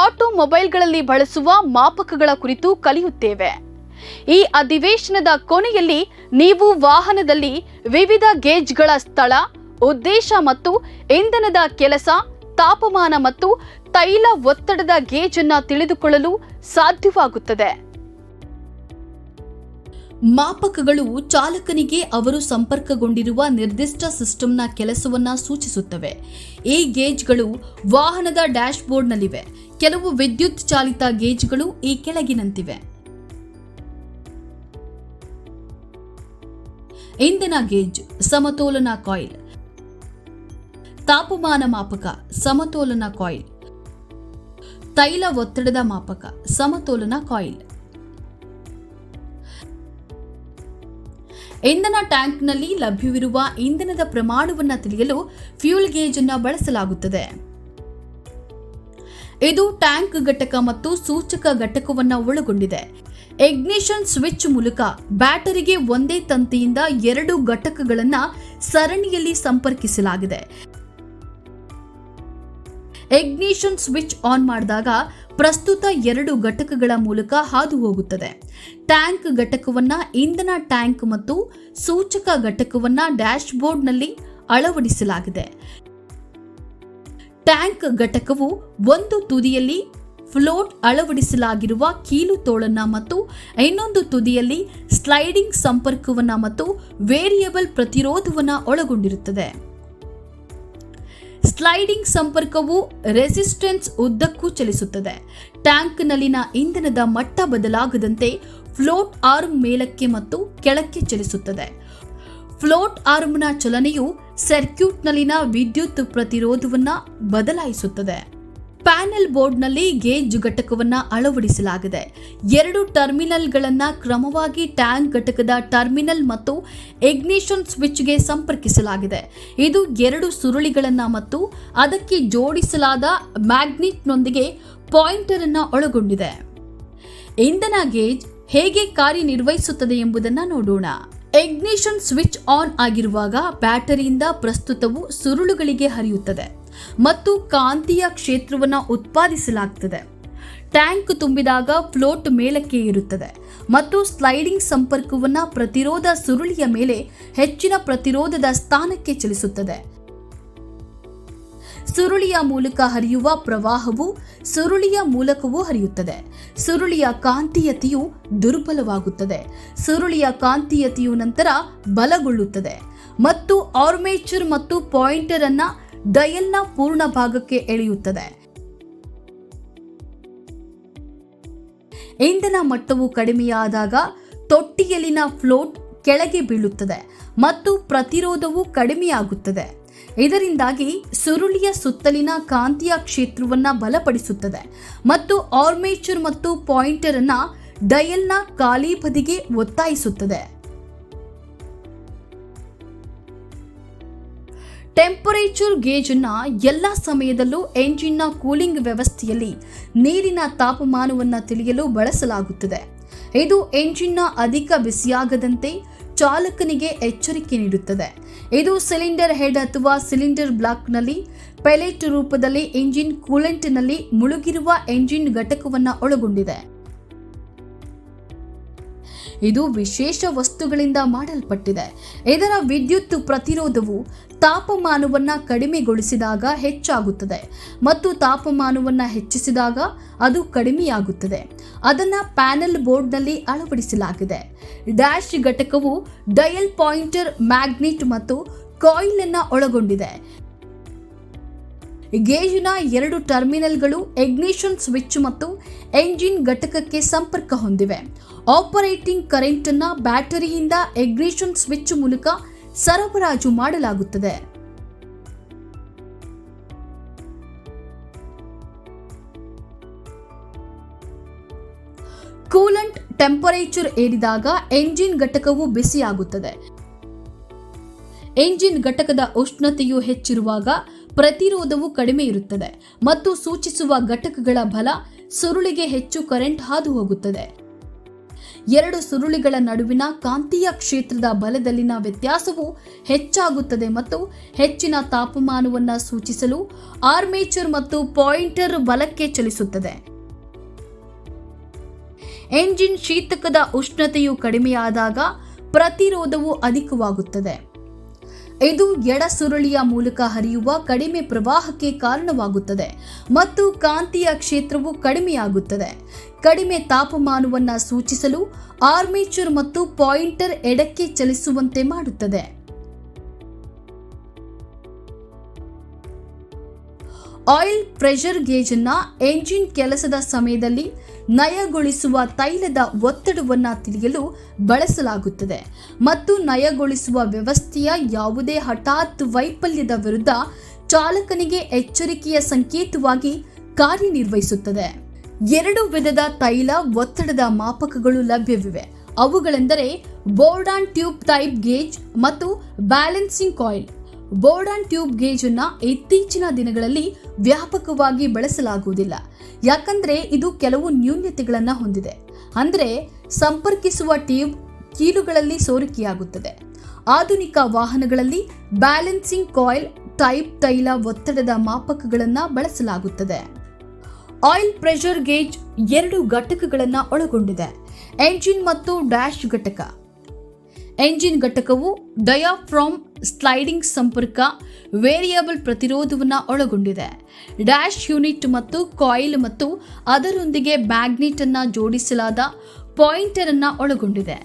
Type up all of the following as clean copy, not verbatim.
ಆಟೋಮೊಬೈಲ್ಗಳಲ್ಲಿ ಬಳಸುವ ಮಾಪಕಗಳ ಕುರಿತು ಕಲಿಯುತ್ತೇವೆ. ಈ ಅಧಿವೇಶನದ ಕೊನೆಯಲ್ಲಿ ನೀವು ವಾಹನದಲ್ಲಿ ವಿವಿಧ ಗೇಜ್ಗಳ ಸ್ಥಳ, ಉದ್ದೇಶ ಮತ್ತು ಇಂಧನದ ಕೆಲಸ, ತಾಪಮಾನ ಮತ್ತು ತೈಲ ಒತ್ತಡದ ಗೇಜ್ ಅನ್ನು ತಿಳಿದುಕೊಳ್ಳಲು ಸಾಧ್ಯವಾಗುತ್ತದೆ. ಮಾಪಕಗಳು ಚಾಲಕನಿಗೆ ಅವರು ಸಂಪರ್ಕಗೊಂಡಿರುವ ನಿರ್ದಿಷ್ಟ ಸಿಸ್ಟಂನ ಕೆಲಸವನ್ನ ಸೂಚಿಸುತ್ತವೆ. ಈ ಗೇಜ್ಗಳು ವಾಹನದ ಡ್ಯಾಶ್ ಬೋರ್ಡ್ನಲ್ಲಿವೆ. ಕೆಲವು ವಿದ್ಯುತ್ ಚಾಲಿತ ಗೇಜ್ಗಳು ಈ ಕೆಳಗಿನಂತಿವೆ. ಇಂಧನ ಗೇಜ್, ಸಮತೋಲನ ಕಾಯಿಲ್. ತಾಪಮಾನ ಮಾಪಕ, ಸಮತೋಲನ ಕಾಯಿಲ್. ತೈಲ ಒತ್ತಡದ ಮಾಪಕ, ಸಮತೋಲನ ಕಾಯಿಲ್. ಇಂಧನ ಟ್ಯಾಂಕ್ನಲ್ಲಿ ಲಭ್ಯವಿರುವ ಇಂಧನದ ಪ್ರಮಾಣವನ್ನು ತಿಳಿಯಲು ಫ್ಯೂಲ್ ಗೇಜ್ ಅನ್ನು ಬಳಸಲಾಗುತ್ತದೆ. ಇದು ಟ್ಯಾಂಕ್ ಘಟಕ ಮತ್ತು ಸೂಚಕ ಘಟಕವನ್ನು ಒಳಗೊಂಡಿದೆ. ಇಗ್ನಿಷನ್ ಸ್ವಿಚ್ ಮೂಲಕ ಬ್ಯಾಟರಿಗೆ ಒಂದೇ ತಂತಿಯಿಂದ 2 ಘಟಕಗಳನ್ನು ಸರಣಿಯಲ್ಲಿ ಸಂಪರ್ಕಿಸಲಾಗಿದೆ. ಇಗ್ನಿಷನ್ ಸ್ವಿಚ್ ಆನ್ ಮಾಡಿದಾಗ ಪ್ರಸ್ತುತ 2 ಘಟಕಗಳ ಮೂಲಕ ಹಾದು ಹೋಗುತ್ತದೆ. ಟ್ಯಾಂಕ್ ಘಟಕವನ್ನು ಇಂಧನ ಟ್ಯಾಂಕ್ ಮತ್ತು ಸೂಚಕ ಘಟಕವನ್ನು ಡ್ಯಾಶ್ ಬೋರ್ಡ್ನಲ್ಲಿ ಅಳವಡಿಸಲಾಗಿದೆ. ಟ್ಯಾಂಕ್ ಘಟಕವು ಒಂದು ತುದಿಯಲ್ಲಿ ಫ್ಲೋಟ್ ಅಳವಡಿಸಲಾಗಿರುವ ಕೀಲು ತೋಳನ್ನ ಮತ್ತು ಇನ್ನೊಂದು ತುದಿಯಲ್ಲಿ ಸ್ಲೈಡಿಂಗ್ ಸಂಪರ್ಕವನ್ನ ಮತ್ತು ವೇರಿಯಬಲ್ ಪ್ರತಿರೋಧವನ್ನು ಒಳಗೊಂಡಿರುತ್ತದೆ. ಸ್ಲೈಡಿಂಗ್ ಸಂಪರ್ಕವು ರೆಸಿಸ್ಟೆನ್ಸ್ ಉದ್ದಕ್ಕೂ ಚಲಿಸುತ್ತದೆ. ಟ್ಯಾಂಕ್ನಲ್ಲಿನ ಇಂಧನದ ಮಟ್ಟ ಬದಲಾಗದಂತೆ ಫ್ಲೋಟ್ ಆರ್ಮ್ ಮೇಲಕ್ಕೆ ಮತ್ತು ಕೆಳಕ್ಕೆ ಚಲಿಸುತ್ತದೆ. ಫ್ಲೋಟ್ ಆರ್ಮ್ನ ಚಲನೆಯು ಸರ್ಕ್ಯೂಟ್ನಲ್ಲಿನ ವಿದ್ಯುತ್ ಪ್ರತಿರೋಧವನ್ನು ಬದಲಾಯಿಸುತ್ತದೆ. ಪ್ಯಾನೆಲ್ ಬೋರ್ಡ್ನಲ್ಲಿ ಗೇಜ್ ಘಟಕವನ್ನು ಅಳವಡಿಸಲಾಗಿದೆ. 2 ಟರ್ಮಿನಲ್ಗಳನ್ನು ಕ್ರಮವಾಗಿ ಟ್ಯಾಂಕ್ ಘಟಕದ ಟರ್ಮಿನಲ್ ಮತ್ತು ಇಗ್ನಿಷನ್ ಸ್ವಿಚ್ಗೆ ಸಂಪರ್ಕಿಸಲಾಗಿದೆ. ಇದು 2 ಸುರುಳಿಗಳನ್ನು ಮತ್ತು ಅದಕ್ಕೆ ಜೋಡಿಸಲಾದ ಮ್ಯಾಗ್ನೆಟ್ನೊಂದಿಗೆ ಪಾಯಿಂಟರ್ ಅನ್ನು ಒಳಗೊಂಡಿದೆ. ಇಂಧನ ಗೇಜ್ ಹೇಗೆ ಕಾರ್ಯನಿರ್ವಹಿಸುತ್ತದೆ ಎಂಬುದನ್ನು ನೋಡೋಣ. ಇಗ್ನಿಷನ್ ಸ್ವಿಚ್ ಆನ್ ಆಗಿರುವಾಗ ಬ್ಯಾಟರಿಯಿಂದ ಪ್ರಸ್ತುತವು ಸುರುಳುಗಳಿಗೆ ಹರಿಯುತ್ತದೆ ಮತ್ತು ಕಾಂತೀಯ ಕ್ಷೇತ್ರವನ್ನು ಉತ್ಪಾದಿಸಲಾಗುತ್ತದೆ. ಟ್ಯಾಂಕ್ ತುಂಬಿದಾಗ ಫ್ಲೋಟ್ ಮೇಲಕ್ಕೆ ಇರುತ್ತದೆ ಮತ್ತು ಸ್ಲೈಡಿಂಗ್ ಸಂಪರ್ಕವನ್ನು ಪ್ರತಿರೋಧ ಸುರುಳಿಯ ಮೇಲೆ ಹೆಚ್ಚಿನ ಪ್ರತಿರೋಧದ ಸ್ಥಾನಕ್ಕೆ ಚಲಿಸುತ್ತದೆ. ಸುರುಳಿಯ ಮೂಲಕ ಹರಿಯುವ ಪ್ರವಾಹವು ಸುರುಳಿಯ ಮೂಲಕವೂ ಹರಿಯುತ್ತದೆ. ಸುರುಳಿಯ ಕಾಂತೀಯತೆಯು ದುರ್ಬಲವಾಗುತ್ತದೆ. ಸುರುಳಿಯ ಕಾಂತೀಯತೆಯು ನಂತರ ಬಲಗೊಳ್ಳುತ್ತದೆ ಮತ್ತು ಆರ್ಮೇಚರ್ ಮತ್ತು ಪಾಯಿಂಟರ್ ಅನ್ನು ಡಯಲ್ನ ಪೂರ್ಣ ಭಾಗಕ್ಕೆ ಎಳೆಯುತ್ತದೆ. ಇಂಧನ ಮಟ್ಟವು ಕಡಿಮೆಯಾದಾಗ ತೊಟ್ಟಿಯಲ್ಲಿನ ಫ್ಲೋಟ್ ಕೆಳಗೆ ಬೀಳುತ್ತದೆ ಮತ್ತು ಪ್ರತಿರೋಧವು ಕಡಿಮೆಯಾಗುತ್ತದೆ. ಇದರಿಂದಾಗಿ ಸುರುಳಿಯ ಸುತ್ತಲಿನ ಕಾಂತೀಯ ಕ್ಷೇತ್ರವನ್ನು ಬಲಪಡಿಸುತ್ತದೆ ಮತ್ತು ಆರ್ಮೇಚರ್ ಮತ್ತು ಪಾಯಿಂಟರ್ ಅನ್ನು ಡಯಲ್ನ ಖಾಲಿ ಬದಿಗೆ ಒತ್ತಾಯಿಸುತ್ತದೆ. ಟೆಂಪರೇಚರ್ ಗೇಜ್ ಅನ್ನು ಎಲ್ಲ ಸಮಯದಲ್ಲೂ ಎಂಜಿನ್ನ ಕೂಲಿಂಗ್ ವ್ಯವಸ್ಥೆಯಲ್ಲಿ ನೀರಿನ ತಾಪಮಾನವನ್ನು ತಿಳಿಯಲು ಬಳಸಲಾಗುತ್ತದೆ. ಇದು ಎಂಜಿನ್ನ ಅಧಿಕ ಬಿಸಿಯಾಗದಂತೆ ಚಾಲಕನಿಗೆ ಎಚ್ಚರಿಕೆ ನೀಡುತ್ತದೆ. ಇದು ಸಿಲಿಂಡರ್ ಹೆಡ್ ಅಥವಾ ಸಿಲಿಂಡರ್ ಬ್ಲಾಕ್ನಲ್ಲಿ ಪೆಲೆಟ್ ರೂಪದಲ್ಲಿ ಎಂಜಿನ್ ಕೂಲೆಂಟ್ನಲ್ಲಿ ಮುಳುಗಿರುವ ಎಂಜಿನ್ ಘಟಕವನ್ನು ಒಳಗೊಂಡಿದೆ. ಇದು ವಿಶೇಷ ವಸ್ತುಗಳಿಂದ ಮಾಡಲ್ಪಟ್ಟಿದೆ. ಇದರ ವಿದ್ಯುತ್ ಪ್ರತಿರೋಧವು ತಾಪಮಾನವನ್ನು ಕಡಿಮೆಗೊಳಿಸಿದಾಗ ಹೆಚ್ಚಾಗುತ್ತದೆ ಮತ್ತು ತಾಪಮಾನವನ್ನು ಹೆಚ್ಚಿಸಿದಾಗ ಅದು ಕಡಿಮೆಯಾಗುತ್ತದೆ. ಅದನ್ನು ಪ್ಯಾನೆಲ್ ಬೋರ್ಡ್ನಲ್ಲಿ ಅಳವಡಿಸಲಾಗಿದೆ. ಡ್ಯಾಶ್ ಘಟಕವು ಡಯಲ್ ಪಾಯಿಂಟರ್, ಮ್ಯಾಗ್ನೆಟ್ ಮತ್ತು ಕಾಯಿಲ್ ಅನ್ನು ಒಳಗೊಂಡಿದೆ. ಗೇಜ್ನ 2 ಟರ್ಮಿನಲ್ಗಳು ಇಗ್ನಿಷನ್ ಸ್ವಿಚ್ ಮತ್ತು ಎಂಜಿನ್ ಘಟಕಕ್ಕೆ ಸಂಪರ್ಕ ಹೊಂದಿವೆ. ಆಪರೇಟಿಂಗ್ ಕರೆಂಟ್ ಅನ್ನು ಬ್ಯಾಟರಿಯಿಂದ ಇಗ್ನಿಷನ್ ಸ್ವಿಚ್ ಮೂಲಕ ಸರಬರಾಜು ಮಾಡಲಾಗುತ್ತದೆ. ಕೂಲೆಂಟ್ ಟೆಂಪರೇಚರ್ ಏರಿದಾಗ ಎಂಜಿನ್ ಘಟಕವು ಬಿಸಿಯಾಗುತ್ತದೆ. ಎಂಜಿನ್ ಘಟಕದ ಉಷ್ಣತೆಯು ಹೆಚ್ಚಿರುವಾಗ ಪ್ರತಿರೋಧವು ಕಡಿಮೆ ಇರುತ್ತದೆ ಮತ್ತು ಸೂಚಿಸುವ ಘಟಕಗಳ ಬಲ ಸುರುಳಿಗೆ ಹೆಚ್ಚು ಕರೆಂಟ್ ಹಾದು ಹೋಗುತ್ತದೆ. ಎರಡು ಸುರುಳಿಗಳ ನಡುವಿನ ಕಾಂತೀಯ ಕ್ಷೇತ್ರದ ಬಲದಲ್ಲಿನ ವ್ಯತ್ಯಾಸವು ಹೆಚ್ಚಾಗುತ್ತದೆ ಮತ್ತು ಹೆಚ್ಚಿನ ತಾಪಮಾನವನ್ನು ಸೂಚಿಸಲು ಆರ್ಮೇಚರ್ ಮತ್ತು ಪಾಯಿಂಟರ್ ಬಲಕ್ಕೆ ಚಲಿಸುತ್ತದೆ. ಎಂಜಿನ್ ಶೀತಕದ ಉಷ್ಣತೆಯು ಕಡಿಮೆಯಾದಾಗ ಪ್ರತಿರೋಧವು ಅಧಿಕವಾಗುತ್ತದೆ. ಇದು ಎಡ ಸುರುಳಿಯ ಮೂಲಕ ಹರಿಯುವ ಕಡಿಮೆ ಪ್ರವಾಹಕ್ಕೆ ಕಾರಣವಾಗುತ್ತದೆ ಮತ್ತು ಕಾಂತೀಯ ಕ್ಷೇತ್ರವು ಕಡಿಮೆಯಾಗುತ್ತದೆ. ಕಡಿಮೆ ತಾಪಮಾನವನ್ನು ಸೂಚಿಸಲು ಆರ್ಮೇಚರ್ ಮತ್ತು ಪಾಯಿಂಟರ್ ಎಡಕ್ಕೆ ಚಲಿಸುವಂತೆ ಮಾಡುತ್ತದೆ. ಆಯಿಲ್ ಪ್ರೆಷರ್ ಗೇಜ್ ಅನ್ನ ಎಂಜಿನ್ ಕೆಲಸದ ಸಮಯದಲ್ಲಿ ನಯಗೊಳಿಸುವ ತೈಲದ ಒತ್ತಡವನ್ನು ತಿಳಿಯಲು ಬಳಸಲಾಗುತ್ತದೆ ಮತ್ತು ನಯಗೊಳಿಸುವ ವ್ಯವಸ್ಥೆಯ ಯಾವುದೇ ಹಠಾತ್ ವೈಫಲ್ಯದ ವಿರುದ್ಧ ಚಾಲಕನಿಗೆ ಎಚ್ಚರಿಕೆಯ ಸಂಕೇತವಾಗಿ ಕಾರ್ಯನಿರ್ವಹಿಸುತ್ತದೆ. ಎರಡು ವಿಧದ ತೈಲ ಒತ್ತಡದ ಮಾಪಕಗಳು ಲಭ್ಯವಿವೆ. ಅವುಗಳೆಂದರೆ ಬೋರ್ಡಾನ್ ಟ್ಯೂಬ್ ಟೈಪ್ ಗೇಜ್ ಮತ್ತು ಬ್ಯಾಲೆನ್ಸಿಂಗ್ ಕಾಯಿಲ್. ಬೋರ್ಡಾನ್ ಟ್ಯೂಬ್ ಗೇಜ್ ಅನ್ನ ಇತ್ತೀಚಿನ ದಿನಗಳಲ್ಲಿ ವ್ಯಾಪಕವಾಗಿ ಬಳಸಲಾಗುವುದಿಲ್ಲ, ಯಾಕಂದ್ರೆ ಇದು ಕೆಲವು ನ್ಯೂನತೆಗಳನ್ನು ಹೊಂದಿದೆ. ಅಂದರೆ ಸಂಪರ್ಕಿಸುವ ಟ್ಯೂಬ್ ಕೀಲುಗಳಲ್ಲಿ ಸೋರಿಕೆಯಾಗುತ್ತದೆ. ಆಧುನಿಕ ವಾಹನಗಳಲ್ಲಿ ಬ್ಯಾಲೆನ್ಸಿಂಗ್ ಕಾಯಿಲ್ ಟೈಪ್ ತೈಲ ಒತ್ತಡದ ಮಾಪಕಗಳನ್ನು ಬಳಸಲಾಗುತ್ತದೆ. ಆಯಿಲ್ ಪ್ರೆಷರ್ ಗೇಜ್ ಎರಡು ಘಟಕಗಳನ್ನು ಒಳಗೊಂಡಿದೆ: ಎಂಜಿನ್ ಮತ್ತು ಡ್ಯಾಶ್ ಘಟಕ. ಎಂಜಿನ್ ಘಟಕವು ಡಯಾಫ್ರಾಮ್, ಸ್ಲೈಡಿಂಗ್ ಸಂಪರ್ಕ, ವೇರಿಯಬಲ್ ಪ್ರತಿರೋಧವನ್ನು ಒಳಗೊಂಡಿದೆ. ಡ್ಯಾಶ್ ಯೂನಿಟ್ ಮತ್ತು ಕಾಯಿಲ್ ಮತ್ತು ಅದರೊಂದಿಗೆ ಮ್ಯಾಗ್ನೆಟ್ ಅನ್ನು ಜೋಡಿಸಲಾದ ಪಾಯಿಂಟರ್ ಅನ್ನು ಒಳಗೊಂಡಿದೆ.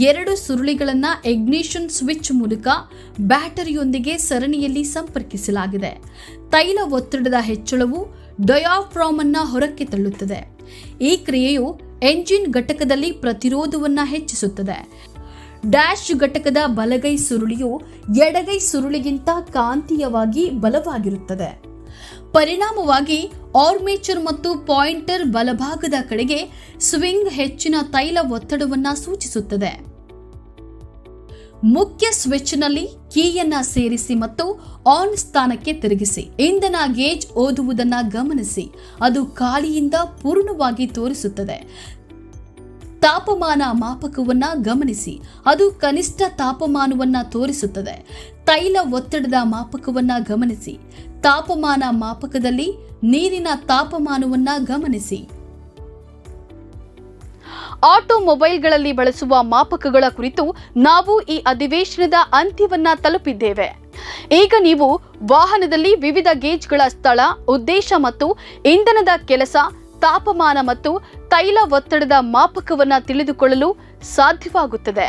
ಎರಡು ಸುರುಳಿಗಳನ್ನು ಇಗ್ನಿಷನ್ ಸ್ವಿಚ್ ಮೂಲಕ ಬ್ಯಾಟರಿಯೊಂದಿಗೆ ಸರಣಿಯಲ್ಲಿ ಸಂಪರ್ಕಿಸಲಾಗಿದೆ. ತೈಲ ಒತ್ತಡದ ಹೆಚ್ಚಳವು ಡಯಾಫ್ರಾಮ್ ಅನ್ನು ಹೊರಕ್ಕೆ ತಳ್ಳುತ್ತದೆ. ಈ ಕ್ರಿಯೆಯು ಎಂಜಿನ್ ಘಟಕದಲ್ಲಿ ಪ್ರತಿರೋಧವನ್ನು ಹೆಚ್ಚಿಸುತ್ತದೆ. ಡ್ಯಾಶ್ ಘಟಕದ ಬಲಗೈ ಸುರುಳಿಯು ಎಡಗೈ ಸುರುಳಿಗಿಂತ ಕಾಂತೀಯವಾಗಿ ಬಲವಾಗಿರುತ್ತದೆ. ಪರಿಣಾಮವಾಗಿ ಆರ್ಮೇಚರ್ ಮತ್ತು ಪಾಯಿಂಟರ್ ಬಲಭಾಗದ ಕಡೆಗೆ ಸ್ವಿಂಗ್ ಹೆಚ್ಚಿನ ತೈಲ ಒತ್ತಡವನ್ನು ಸೂಚಿಸುತ್ತದೆ. ಮುಖ್ಯ ಸ್ವಿಚ್ನಲ್ಲಿ ಕೀಯನ್ನು ಸೇರಿಸಿ ಮತ್ತು ಆನ್ ಸ್ಥಾನಕ್ಕೆ ತಿರುಗಿಸಿ. ಇಂಧನ ಗೇಜ್ ಓದುವುದನ್ನು ಗಮನಿಸಿ. ಅದು ಖಾಲಿಯಿಂದ ಪೂರ್ಣವಾಗಿ ತೋರಿಸುತ್ತದೆ. ತಾಪಮಾನ ಮಾಪಕವನ್ನು ಗಮನಿಸಿ. ಅದು ಕನಿಷ್ಠ ತಾಪಮಾನವನ್ನು ತೋರಿಸುತ್ತದೆ. ತೈಲ ಒತ್ತಡದ ಮಾಪಕವನ್ನು ಗಮನಿಸಿ. ತಾಪಮಾನ ಮಾಪಕದಲ್ಲಿ ನೀರಿನ ತಾಪಮಾನವನ್ನು ಗಮನಿಸಿ. ಆಟೋಮೊಬೈಲ್ಗಳಲ್ಲಿ ಬಳಸುವ ಮಾಪಕಗಳ ಕುರಿತು ನಾವು ಈ ಅಧಿವೇಶನದ ಅಂತ್ಯವನ್ನ ತಲುಪಿದ್ದೇವೆ. ಈಗ ನೀವು ವಾಹನದಲ್ಲಿ ವಿವಿಧ ಗೇಜ್ಗಳ ಸ್ಥಳ, ಉದ್ದೇಶ ಮತ್ತು ಇಂಧನದ ಕೆಲಸ, ತಾಪಮಾನ ಮತ್ತು ತೈಲ ಒತ್ತಡದ ಮಾಪಕವನ್ನು ತಿಳಿದುಕೊಳ್ಳಲು ಸಾಧ್ಯವಾಗುತ್ತದೆ.